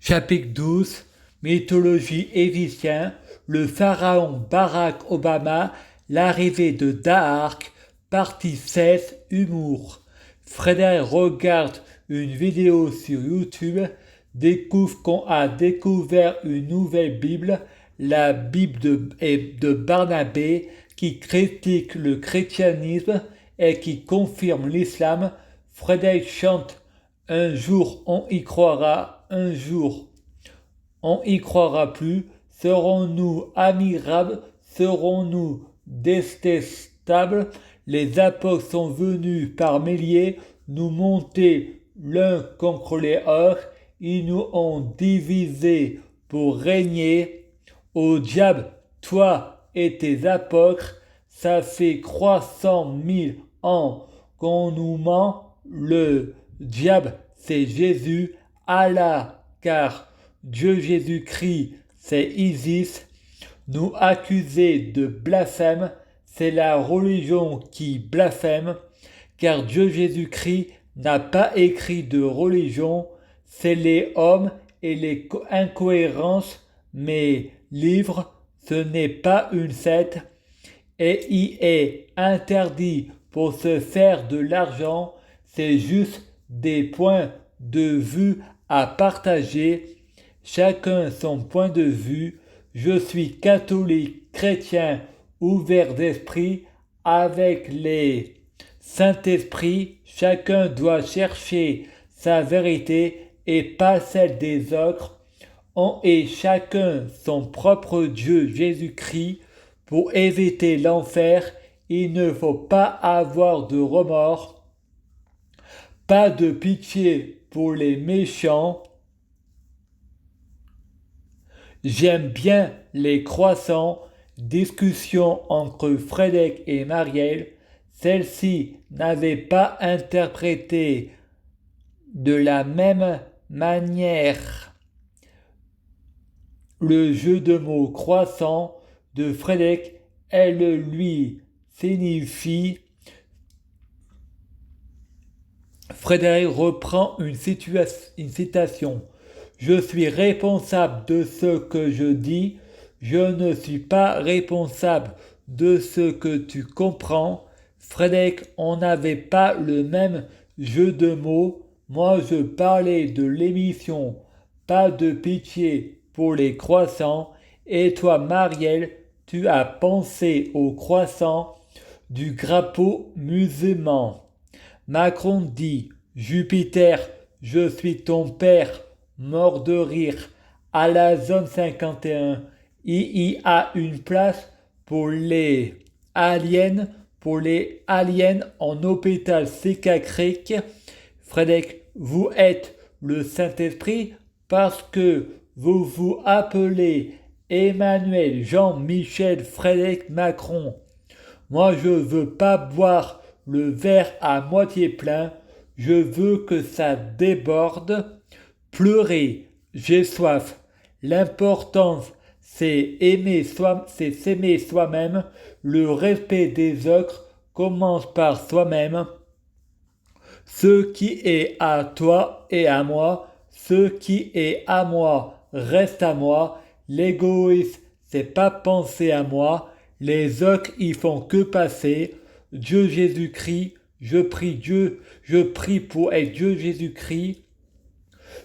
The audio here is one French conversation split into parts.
Chapitre 12, mythologie égyptienne, le pharaon Barack Obama, l'arrivée de Da'ark, partie 16, humour. Frédéric regarde une vidéo sur YouTube, découvre qu'on a découvert une nouvelle Bible, la Bible de Barnabé, qui critique le christianisme et qui confirme l'islam. Frédéric chante un jour on y croira, un jour on y croira plus. Serons-nous admirables? Serons-nous détestables? Les apôtres sont venus par milliers nous monter l'un contre les autres. Ils nous ont divisés pour régner. Au diable, toi et tes apôtres, ça fait 300 000 ans qu'on nous ment. Le diable, c'est Jésus, Allah, car Dieu Jésus-Christ, c'est Isis. Nous accuser de blasphème, c'est la religion qui blasphème, car Dieu Jésus-Christ n'a pas écrit de religion, c'est les hommes et les incohérences, mais livre, ce n'est pas une secte, et il est interdit pour se faire de l'argent, c'est juste des points de vue à partager, chacun son point de vue. Je suis catholique, chrétien, ouvert d'esprit, avec les Saint-Esprit, chacun doit chercher sa vérité et pas celle des autres. On est chacun son propre Dieu Jésus-Christ. Pour éviter l'enfer, il ne faut pas avoir de remords, pas de pitié pour les méchants. J'aime bien les croissants. Discussion entre Frédéric et Marielle. Celle-ci n'avait pas interprété de la même manière le jeu de mots croissant de Frédéric. Elle lui signifie. Frédéric reprend une citation. Je suis responsable de ce que je dis. Je ne suis pas responsable de ce que tu comprends. Frédéric, on n'avait pas le même jeu de mots. Moi, je parlais de l'émission Pas de pitié pour les croissants. Et toi, Marielle, tu as pensé aux croissants du drapeau musulman. Macron dit Jupiter, je suis ton père, mort de rire. À la zone 51, il y a une place pour les aliens, en hôpital psychiatrique. Frédéric, vous êtes le Saint-Esprit parce que vous vous appelez Emmanuel Jean-Michel Frédéric Macron. Moi, je veux pas boire le verre à moitié plein, je veux que ça déborde. Pleurer, j'ai soif. L'important, c'est s'aimer soi-même. Le respect des autres commence par soi-même. Ce qui est à toi est à moi. Ce qui est à moi reste à moi. L'égoïsme, c'est pas penser à moi. Les autres, ils font que passer. Dieu Jésus-Christ, je prie pour être Dieu Jésus-Christ,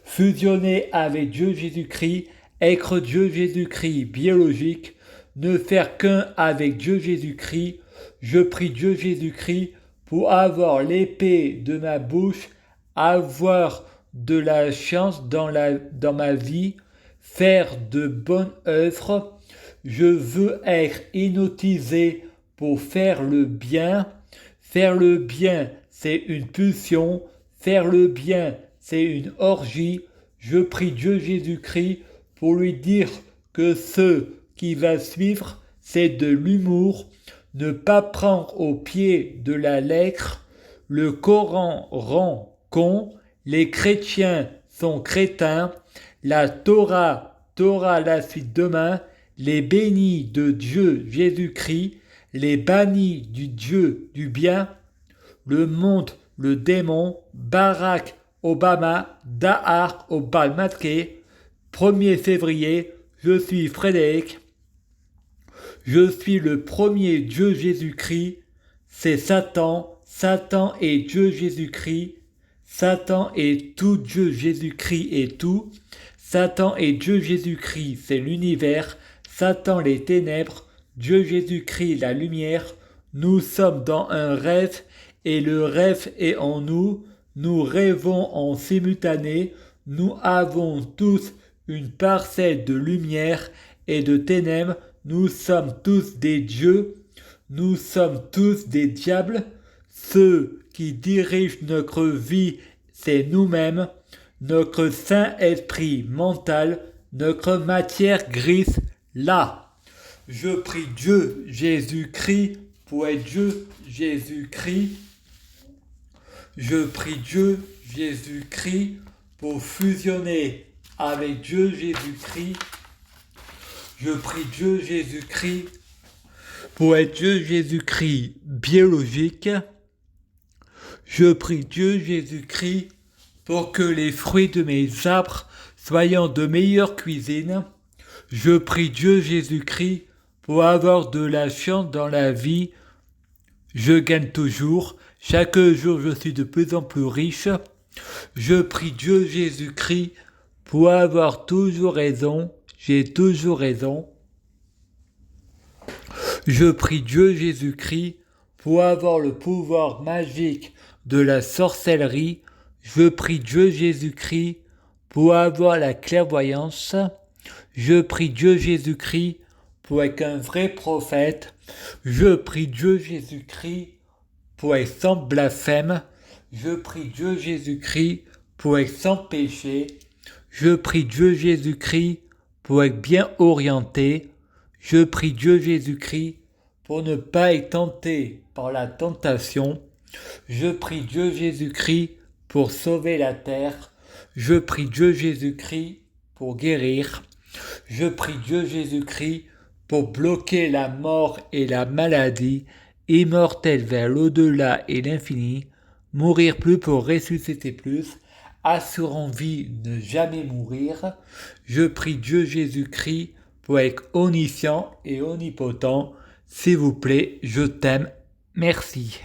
fusionner avec Dieu Jésus-Christ, être Dieu Jésus-Christ biologique, ne faire qu'un avec Dieu Jésus-Christ. Je prie Dieu Jésus-Christ pour avoir l'épée de ma bouche, avoir de la chance dans ma vie, faire de bonnes œuvres. Je veux être hypnotisé pour faire le bien. Faire le bien, c'est une pulsion. Faire le bien, c'est une orgie. Je prie Dieu Jésus-Christ pour lui dire que ce qui va suivre, c'est de l'humour. Ne pas prendre au pied de la lettre. Le Coran rend con. Les chrétiens sont crétins. La Torah la suite demain. Les bénis de Dieu Jésus-Christ, les bannis du Dieu du bien, le monde, le démon, Barack Obama, Da'ark au bal masqué, 1er février, je suis Frédéric. Je suis le premier Dieu Jésus-Christ. C'est Satan. Satan est Dieu Jésus-Christ. Satan est tout Dieu Jésus-Christ est tout. Satan est Dieu Jésus-Christ, c'est l'univers. Satan les ténèbres. Dieu Jésus-Christ la lumière. Nous sommes dans un rêve et le rêve est en nous. Nous rêvons en simultané. Nous avons tous une parcelle de lumière et de ténèbres. Nous sommes tous des dieux. Nous sommes tous des diables. Ceux qui dirigent notre vie, c'est nous-mêmes, notre Saint-Esprit mental, notre matière grise, là. Je prie Dieu Jésus-Christ pour être Dieu Jésus-Christ. Je prie Dieu Jésus-Christ pour fusionner avec Dieu Jésus-Christ. Je prie Dieu Jésus-Christ pour être Dieu Jésus-Christ biologique. Je prie Dieu Jésus-Christ pour que les fruits de mes arbres soient de meilleure cuisine. Je prie Dieu Jésus-Christ pour avoir de la chance dans la vie. Je gagne toujours. Chaque jour, je suis de plus en plus riche. Je prie Dieu Jésus-Christ pour avoir toujours raison. J'ai toujours raison. Je prie Dieu Jésus-Christ pour avoir le pouvoir magique de la sorcellerie. Je prie Dieu Jésus-Christ pour avoir la clairvoyance. Je prie Dieu Jésus-Christ pour être un vrai prophète. Je prie Dieu Jésus-Christ pour être sans blasphème. Je prie Dieu Jésus-Christ pour être sans péché. Je prie Dieu Jésus-Christ pour être bien orienté. Je prie Dieu Jésus-Christ pour ne pas être tenté par la tentation. Je prie Dieu Jésus-Christ pour sauver la terre. Je prie Dieu Jésus-Christ pour guérir. Je prie Dieu Jésus-Christ pour bloquer la mort et la maladie, immortel vers l'au-delà et l'infini, mourir plus pour ressusciter plus, assurant vie, ne jamais mourir. Je prie Dieu Jésus-Christ pour être omniscient et omnipotent. S'il vous plaît, je t'aime. Merci.